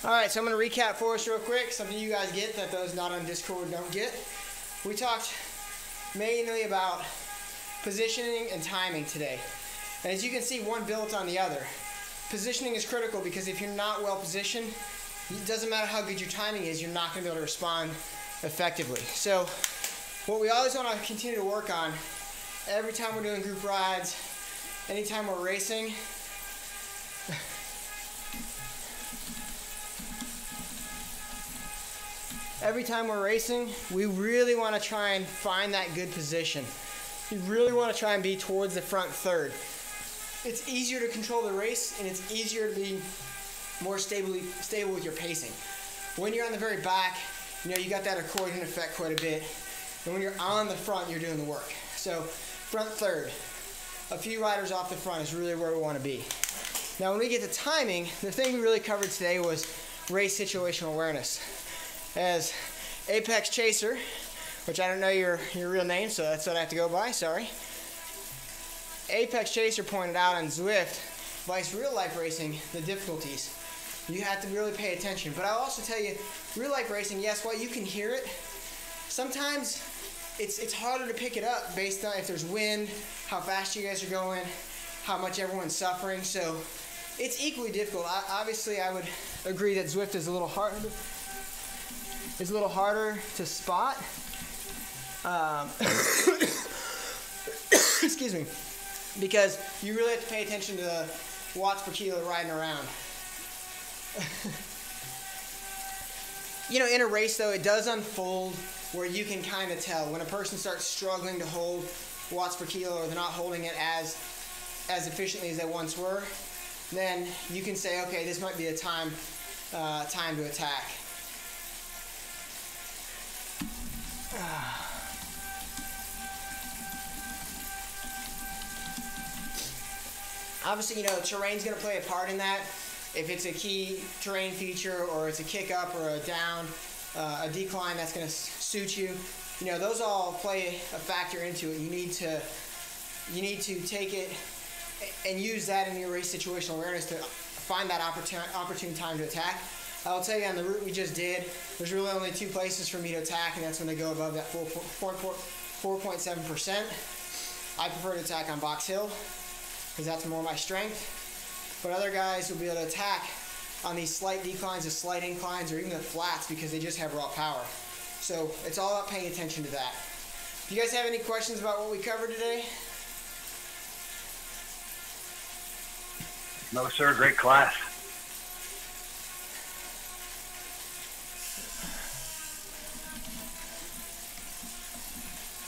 Speaker 1: All right, so I'm going to recap for us real quick. Something you guys get that those not on Discord don't get. We talked mainly about positioning and timing today. And as you can see, one built on the other. Positioning is critical because if you're not well positioned, it doesn't matter how good your timing is, you're not going to be able to respond effectively. So what we always want to continue to work on every time we're doing group rides, anytime we're racing, every time we're racing, we really want to try and find that good position. You really want to try and be towards the front third. it's easier to control the race, and it's easier to be more stable with your pacing. When you're on the very back, you got that accordion effect quite a bit. And when you're on the front, you're doing the work. So front third, a few riders off the front is really where we want to be. Now when we get to timing, the thing we really covered today was race situational awareness. As Apex Chaser, which I don't know your real name, so that's what I have to go by, sorry. Apex Chaser pointed out on Zwift, vice real life racing, the difficulties. You have to really pay attention. But I'll also tell you, real life racing, yes, while you can hear it, sometimes it's harder to pick it up based on if there's wind, how fast you guys are going, how much everyone's suffering. So it's equally difficult. Obviously, I would agree that Zwift is a little harder. It's a little harder to spot. Excuse me, because you really have to pay attention to the watts per kilo riding around. In a race though, it does unfold where you can kind of tell when a person starts struggling to hold watts per kilo, or they're not holding it as efficiently as they once were. Then you can say, okay, this might be a time to attack. Obviously, terrain's going to play a part in that. If it's a key terrain feature, or it's a kick up or a down, a decline that's going to suit you, those all play a factor into it. You need to take it and use that in your race situational awareness to find that opportune time to attack. I'll tell you, on the route we just did, there's really only two places for me to attack, and that's when they go above that 4.7%. I prefer to attack on Box Hill because that's more my strength. But other guys will be able to attack on these slight declines, the slight inclines, or even the flats because they just have raw power. So it's all about paying attention to that. Do you guys have any questions about what we covered today?
Speaker 4: No, sir. Great class.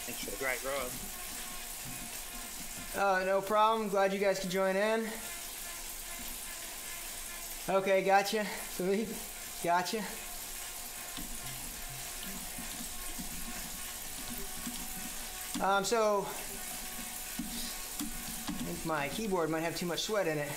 Speaker 5: Thanks for the great ride.
Speaker 1: No problem. Glad you guys could join in. Okay, gotcha. Philippe, gotcha. So I think my keyboard might have too much sweat in it.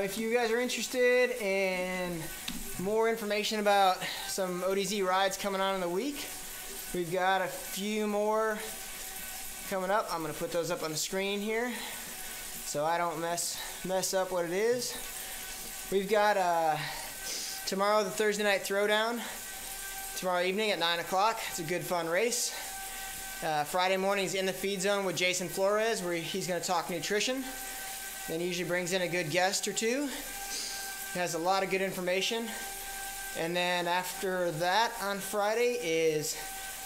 Speaker 1: If you guys are interested in more information about some ODZ rides coming on in the week, we've got a few more coming up. I'm going to put those up on the screen here so I don't mess up what it is. We've got tomorrow the Thursday night throwdown, tomorrow evening at 9 o'clock. It's a good fun race. Friday morning's in the feed zone with Jason Flores, where he's going to talk nutrition. Then he usually brings in a good guest or two. He has a lot of good information. And then after that on Friday is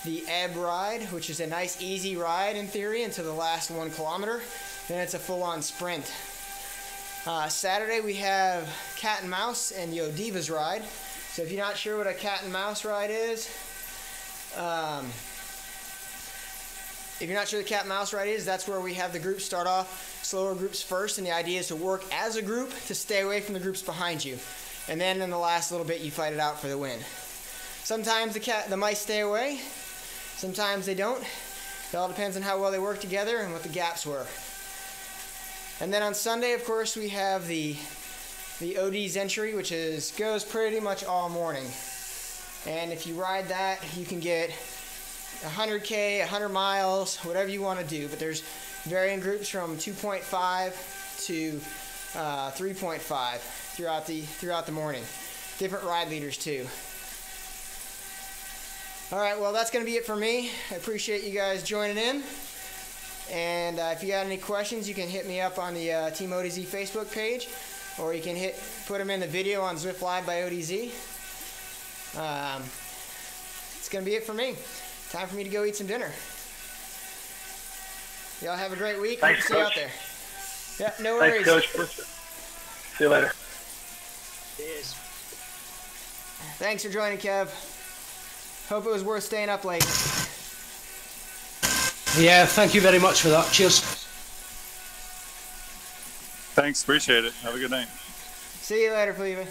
Speaker 1: the ebb ride, which is a nice easy ride in theory until the last 1 kilometer. Then it's a full-on sprint. Saturday we have cat and mouse and Yo Divas ride. So if you're not sure what a cat and mouse ride is, that's where we have the groups start off slower groups first, and the idea is to work as a group to stay away from the groups behind you. And then in the last little bit, you fight it out for the win. Sometimes the mice stay away, sometimes they don't. It all depends on how well they work together and what the gaps were. And then on Sunday, of course, we have the OD's entry, which goes pretty much all morning. And if you ride that, you can get 100K, 100 miles, whatever you want to do. But there's varying groups from 2.5 to 3.5 throughout the morning. Different ride leaders too. All right, well, that's going to be it for me. I appreciate you guys joining in. And if you got any questions, you can hit me up on the Team ODZ Facebook page, or you can put them in the video on Zwift Live by ODZ. It's going to be it for me. Time for me to go eat some dinner. Y'all have a great week.
Speaker 4: Thanks,
Speaker 1: Hope to see you out there. Yeah, no worries.
Speaker 4: Thanks, Coach. See you later.
Speaker 5: Cheers.
Speaker 1: Thanks for joining, Kev. Hope it was worth staying up late.
Speaker 3: Yeah, thank you very much for that. Cheers.
Speaker 6: Thanks, appreciate it. Have a good night.
Speaker 1: See you later, Cleveland.